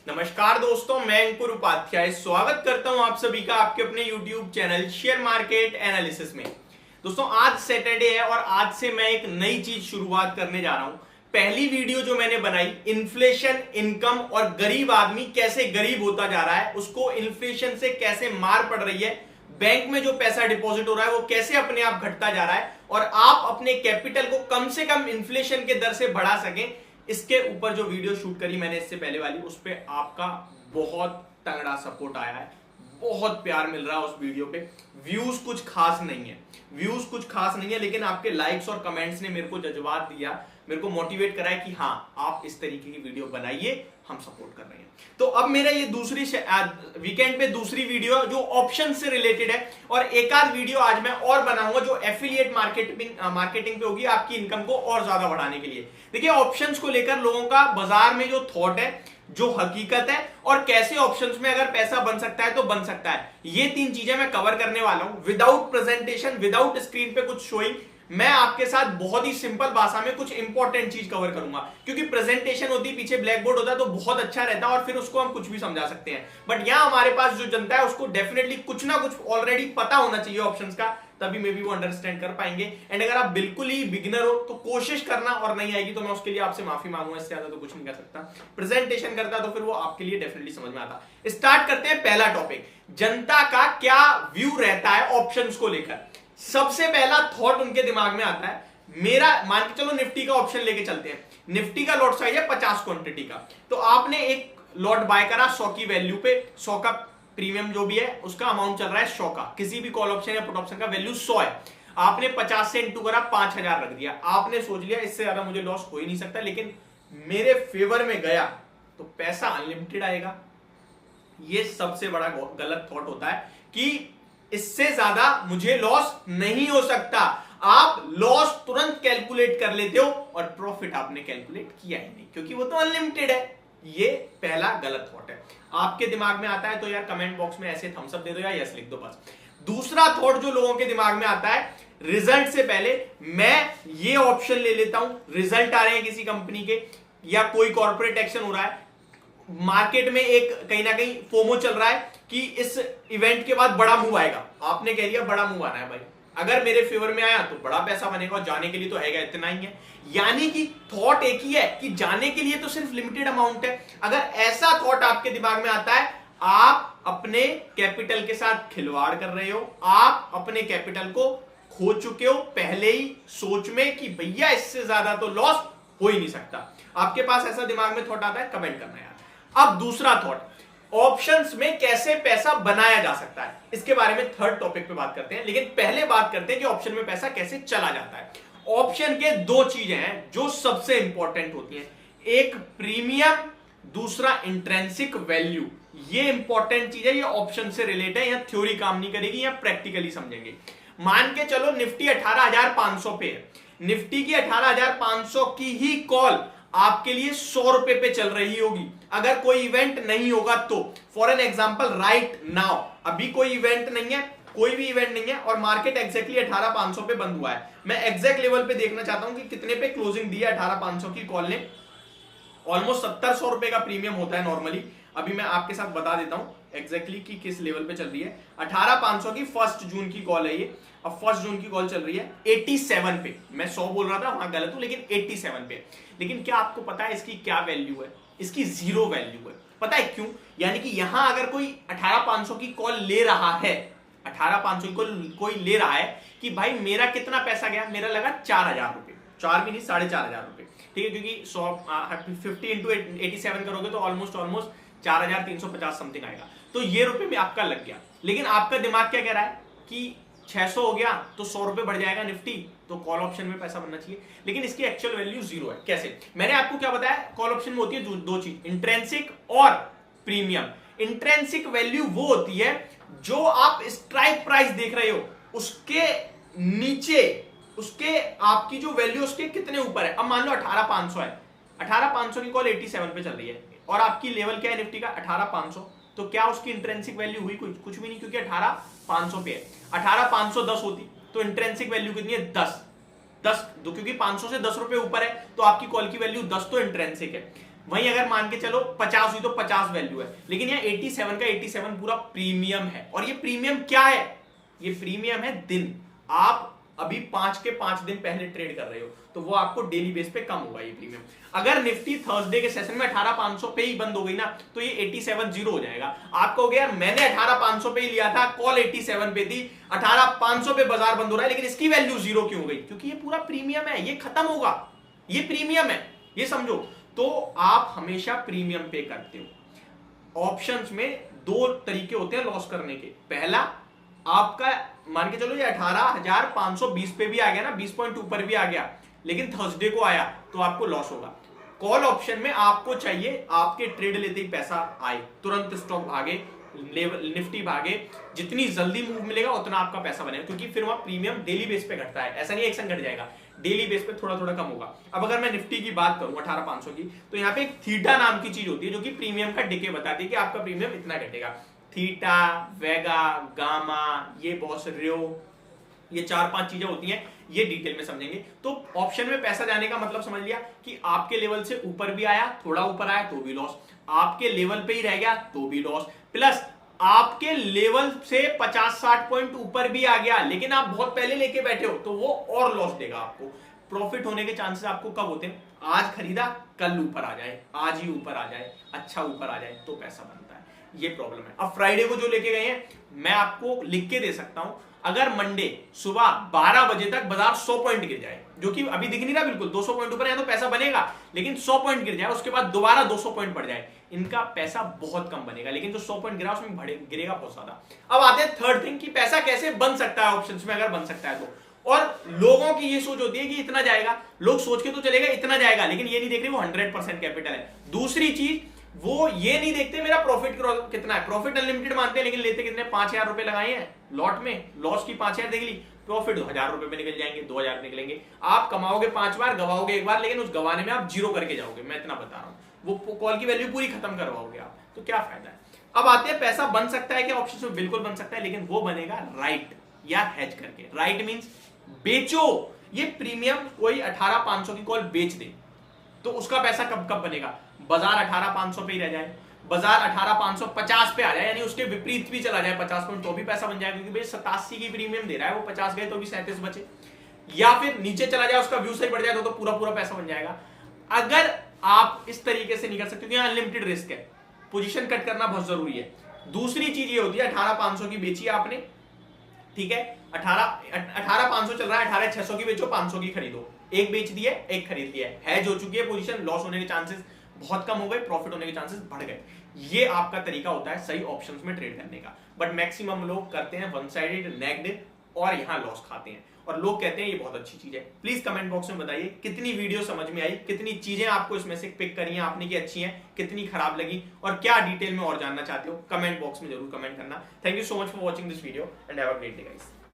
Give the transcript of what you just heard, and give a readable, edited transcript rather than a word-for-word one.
नमस्कार दोस्तों, मैं अंकुर उपाध्याय स्वागत करता हूं आप सभी का आपके अपने YouTube channel share market analysis में। दोस्तों, आज सैटरडे है और आज से मैं एक नई चीज शुरुआत करने जा रहा हूं। पहली वीडियो जो मैंने बनाई, इन्फ्लेशन, इनकम और गरीब आदमी कैसे गरीब होता जा रहा है, उसको इन्फ्लेशन से कैसे मार पड़ रही है, बैंक में जो पैसा डिपॉजिट हो रहा है वो कैसे अपने आप घटता जा रहा है और आप अपने कैपिटल को कम से कम इन्फ्लेशन के दर से बढ़ा सकें, इसके ऊपर जो वीडियो शूट करी मैंने इससे पहले वाली, उस पर आपका बहुत तगड़ा सपोर्ट आया है, बहुत प्यार मिल रहा है उस वीडियो पे। व्यूज कुछ खास नहीं है, लेकिन आपके लाइक्स और कमेंट्स ने मेरे को जज्बात दिया, मेरे को मोटिवेट करा है कि हाँ, आप इस तरीके की वीडियो बनाइए, हम सपोर्ट कर रहे हैं। तो अब मेरा ये दूसरी वीकेंड पे दूसरी वीडियो जो ऑप्शन से रिलेटेड है, और एक आध वीडियो आज मैं और बनाऊंगा जो एफिलिएट मार्केटिंग पे होगी, आपकी इनकम को और ज्यादा बढ़ाने के लिए। देखिए, ऑप्शंस को लेकर लोगों का बाजार में जो थॉट है, जो हकीकत है, और कैसे ऑप्शंस में अगर पैसा बन सकता है तो बन सकता है, ये तीन चीजें मैं कवर करने वाला हूं। विदाउट प्रेजेंटेशन, विदाउट स्क्रीन पे कुछ शोइंग, मैं आपके साथ बहुत ही सिंपल भाषा में कुछ इंपॉर्टेंट चीज कवर करूंगा। क्योंकि प्रेजेंटेशन होती, पीछे ब्लैक बोर्ड होता है तो बहुत अच्छा रहता है और फिर उसको हम कुछ भी समझा सकते हैं, बट यहां हमारे पास जो जनता है उसको डेफिनेटली कुछ ना कुछ ऑलरेडी पता होना चाहिए ऑप्शंस का, तभी मे भी वो अंडरस्टैंड कर पाएंगे। एंड अगर आप बिल्कुल ही बिगिनर हो तो कोशिश करना, और नहीं आएगी तो मैं उसके लिए आपसे माफी मांगूंगा, इससे ज्यादा तो कुछ नहीं कर सकता। प्रेजेंटेशन करता तो फिर वो आपके लिए डेफिनेटली समझ में आता। स्टार्ट करते हैं पहला टॉपिक, जनता का क्या व्यू रहता है ऑप्शंस को लेकर। सबसे पहला थॉट उनके दिमाग में आता है, मेरा मान के चलो निफ्टी का ऑप्शन लेके चलते हैं, निफ्टी का लॉट साइज है 50 क्वांटिटी का, तो आपने एक लॉट बाय करा 100 की वैल्यू पे, 100 का प्रीमियम जो भी है उसका अमाउंट चल रहा है 100 का, किसी भी कॉल ऑप्शन या पुट ऑप्शन का वैल्यू 100 है, आपने 50 से इंटू करा 5000 रख दिया, आपने सोच लिया इससे ज्यादा मुझे लॉस हो ही नहीं सकता, लेकिन मेरे फेवर में गया तो पैसा अनलिमिटेड आएगा। ये सबसे बड़ा गलत थॉट होता है कि इससे ज्यादा मुझे लॉस नहीं हो सकता। आप लॉस तुरंत कैलकुलेट कर लेते हो और प्रॉफिट आपने कैलकुलेट किया ही नहीं, क्योंकि वो तो अनलिमिटेड है। ये पहला गलत थॉट है, आपके दिमाग में आता है तो यार कमेंट बॉक्स में ऐसे थम्स अप दे दो या यस लिख दो बस। दूसरा थॉट जो लोगों के दिमाग में आता है, रिजल्ट से पहले मैं ये ऑप्शन ले लेता हूं, रिजल्ट आ रहे हैं किसी कंपनी के या कोई कॉर्पोरेट एक्शन हो रहा है, मार्केट में एक कहीं ना कहीं फोमो चल रहा है कि इस इवेंट के बाद बड़ा मूव आएगा, आपने कह लिया बड़ा मूव आना है भाई, अगर मेरे फेवर में आया तो बड़ा पैसा बनेगा और जाने के लिए तो आएगा इतना ही है। यानी कि थॉट एक ही है कि जाने के लिए तो सिर्फ लिमिटेड अमाउंट है। अगर ऐसा थॉट आपके दिमाग में आता है, आप अपने कैपिटल के साथ खिलवाड़ कर रहे हो, आप अपने कैपिटल को खो चुके हो पहले ही सोच में कि भैया इससे ज्यादा तो लॉस हो ही नहीं सकता। आपके पास ऐसा दिमाग में थॉट आता है, कमेंट करना यार। अब दूसरा थॉट, ऑप्शंस में कैसे पैसा बनाया जा सकता है, इसके बारे में थर्ड टॉपिक पे बात करते हैं, लेकिन पहले बात करते हैं कि ऑप्शन में पैसा कैसे चला जाता है। ऑप्शन के दो चीजें हैं जो सबसे इंपॉर्टेंट होती हैं, एक प्रीमियम, दूसरा इंट्रिंसिक वैल्यू। ये इंपॉर्टेंट चीज है, ये ऑप्शन से रिलेटेड है, यहां थ्योरी काम नहीं करेगी, यहां प्रैक्टिकली समझेंगे। मान के चलो निफ्टी 18,500 पे है, निफ्टी की 18,500 की ही कॉल आपके लिए 100 रुपए पे चल रही होगी, अगर कोई इवेंट नहीं होगा तो। For an example, right now अभी कोई इवेंट नहीं है, कोई भी इवेंट नहीं है और मार्केट एक्जैक्टली 18,500 पे बंद हुआ है। मैं एग्जैक्ट लेवल पे देखना चाहता हूं कि कितने पे क्लोजिंग दी है 18,500 की कॉल ने। ऑलमोस्ट 70-100 रुपए का प्रीमियम होता है नॉर्मली, अभी मैं आपके साथ बता देता हूं एग्जैक्टली कि किस लेवल पे चल रही है। 18,500 की 1 जून की कॉल है ये, अब 1 जून की कॉल चल रही है 87 पे, मैं 100 बोल रहा था वहां गलत हूं, लेकिन 87 पे। लेकिन क्या आपको पता है इसकी क्या वैल्यू है? इसकी जीरो वैल्यू है। पता है क्यों? यानी कि यहां अगर कोई 18,500 की कॉल ले रहा है, 18,500 की कोई ले रहा है कि भाई मेरा कितना पैसा गया, मेरा लगा 4,000 रुपए, 4 भी नहीं 4,500 रुपए, ठीक है, क्योंकि 50 इंटू 87 करोगे तो ऑलमोस्ट 4,350 समथिंग आएगा, तो ये रुपए भी आपका लग गया। लेकिन आपका दिमाग क्या कह रहा है कि 600 हो गया तो 100 रुपए बढ़ जाएगा निफ्टी, तो कॉल ऑप्शन में पैसा बनना चाहिए, लेकिन इसकी एक्चुअल वैल्यू जीरो है। कैसे? मैंने आपको क्या बताया, कॉल ऑप्शन में होती है दो चीज, इंट्रिंसिक और प्रीमियम। इंट्रिंसिक वैल्यू वो होती है जो आप स्ट्राइक प्राइस देख रहे हो उसके नीचे, उसके आपकी जो वैल्यू उसके कितने ऊपर है। अब मान लो 18,500 है, 18,500 की कॉल 87 पे चल रही है और आपकी लेवल क्या है निफ्टी का 18,500, तो क्या उसकी इंट्रिंसिक वैल्यू हुई? कुछ भी नहीं, क्योंकि 18,500 पे है। 18,510 होती तो इंट्रिंसिक वैल्यू कितनी है? 10, क्योंकि 500 से 10 रुपए ऊपर है तो आपकी कॉल की वैल्यू 10 तो इंट्रिंसिक है। वहीं अगर मान के चलो 50 हुई तो 50 वैल्यू है, लेकिन यहाँ 87 का 87 पूरा प्रीमियम है। और ये प्रीमियम क्या है? ये प्रीमियम है दिन। आप अभी 5 के 5 दिन पहले ट्रेड कर रहे हो तो वो आपको डेली बेस पे कम होगा ये प्रीमियम। अगर निफ्टी थर्सडे के सेशन में 18,500 पे ही बंद हो गई ना तो ये 87 जीरो हो जाएगा। आप कहोगे यार मैंने 18,500 पे ही लिया था, कॉल 87 पे थी, 18,500 पे बाजार बंद हो रहा है लेकिन इसकी वैल्यू जीरो क्यों हो गई? क्योंकि ये पूरा प्रीमियम है, ये खत्म होगा, ये प्रीमियम है, ये समझो। तो आप हमेशा प्रीमियम पे करते हो। ऑप्शंस में दो तरीके होते हैं लॉस करने के। पहला, आपका मान के चलो ये 18,520 पे भी आ गया ना, 20 पॉइंट ऊपर भी आ गया, लेकिन थर्सडे को आया तो आपको लॉस होगा। कॉल ऑप्शन में आपको चाहिए आपके ट्रेड लेते ही पैसा आए, तुरंत स्टॉक भागे, निफ्टी भागे, जितनी जल्दी मूव मिलेगा उतना आपका पैसा बनेगा, क्योंकि फिर वहां प्रीमियम डेली बेस पे घटता है। ऐसा नहीं एक संग घट जाएगा, डेली बेस पे थोड़ा थोड़ा कम होगा। अब अगर मैं निफ्टी की बात करूं 18,500 की, तो यहाँ पे एक थीटा नाम की चीज होती है जो कि प्रीमियम का डिके बताती है कि आपका प्रीमियम इतना घटेगा। थीटा, वेगा, गामा, ये बॉस रियो, ये 4-5 चीजें होती हैं, ये डिटेल में समझेंगे। तो ऑप्शन में पैसा जाने का मतलब समझ लिया कि आपके लेवल से ऊपर भी आया, थोड़ा ऊपर आया तो भी लॉस, आपके लेवल पे ही रह गया तो भी लॉस, प्लस आपके लेवल से 50-60 पॉइंट ऊपर भी आ गया लेकिन आप बहुत पहले लेके बैठे हो तो वो और लॉस देगा आपको। प्रॉफिट होने के चांसेस आपको कब होते हैं? आज खरीदा, कल ऊपर आ जाए, आज ही ऊपर आ जाए, अच्छा ऊपर आ जाए तो पैसा बनता है। ये प्रॉब्लम है। अब फ्राइडे को जो लेके गए हैं, मैं आपको लिख के दे सकता हूं, अगर मंडे सुबह 12 बजे तक बाजार 100 पॉइंट गिर जाए, जो कि अभी दिख नहीं रहा बिल्कुल, 200 पॉइंट ऊपर है तो पैसा बनेगा, लेकिन 100 पॉइंट गिर जाए उसके बाद दोबारा 200 पॉइंट बढ़ जाए, इनका पैसा बहुत कम बनेगा। लेकिन जो 100 पॉइंट गिरा उसमें गिरेगा बहुत ज्यादा। अब आते हैं थर्ड थिंग कि पैसा कैसे बन सकता है ऑप्शंस में, अगर बन सकता है तो। और लोगों की ये सोच होती है कि इतना जाएगा, लोग सोच के तो चलेगा इतना जाएगा, लेकिन ये नहीं देख रहे वो 100% कैपिटल है। दूसरी चीज, वो ये नहीं देखते मेरा प्रॉफिट कितना है। प्रॉफिट अनलिमिटेड मानते हैं लेकिन लेते कितने? 5,000 रुपए लगाए हैं लॉट में, लॉस की 5,000 देख ली, प्रॉफिट 1,000 रुपए में निकल जाएंगे, 2,000 निकलेंगे। आप कमाओगे 5 बार, गवाओगे 1 बार, लेकिन उस गवाने में आप जीरो करके जाओगे, मैं इतना बता रहा हूं। वो कॉल की वैल्यू पूरी खत्म करवाओगे आप, तो क्या फायदा है? अब आते हैं पैसा बन सकता है क्या ऑप्शन में? बिल्कुल बन सकता है, लेकिन वो बनेगा राइट या हेज करके। राइट मींस बेचो। ये प्रीमियम कोई 18,500 की कॉल बेच दे तो उसका पैसा कब कब बनेगा? बाजार 18,500 पे ही रह जाए, बाजार 18,550 पे आ जाए, यानी उसके विपरीत भी चला जाए 50 पॉइंट तो भी पैसा बन जाएगा, क्योंकि भाई 87 की प्रीमियम दे रहा है, वो 50 गए तो भी 37 बचे। या फिर नीचे चला जाए, उसका व्यू सही बढ़ जाए तो पूरा पूरा पैसा बन जाएगा। अगर आप इस तरीके से नहीं कर सकते, क्योंकि अनलिमिटेड रिस्क है, पोजीशन कट करना बहुत जरूरी है। दूसरी चीज ये होती है, 18,500 की बेची आपने, ठीक है, 18,500 चल रहा है, 18,600 की बेचो, 500 की खरीदो, एक बेच दी है, एक खरीद लिया है, हैज हो चुकी है पोजीशन, लॉस होने के चांसेस बहुत कम हो गए, प्रॉफिट होने के चांसेस बढ़ गए। ये आपका तरीका होता है सही ऑप्शंस में ट्रेड करने का। बट मैक्सिमम लोग करते हैं वन साइडेड, नेग्ड, और यहां लॉस खाते हैं, और लोग कहते हैं ये बहुत अच्छी चीज है। प्लीज कमेंट बॉक्स में बताइए कितनी वीडियो समझ में आई, कितनी चीजें आपको इसमें से पिक करी हैं आपने कि अच्छी हैं, कितनी खराब लगी, और क्या डिटेल में और जानना चाहते हो। कमेंट बॉक्स में जरूर कमेंट करना। Thank you so much for watching this video and have a great day guys.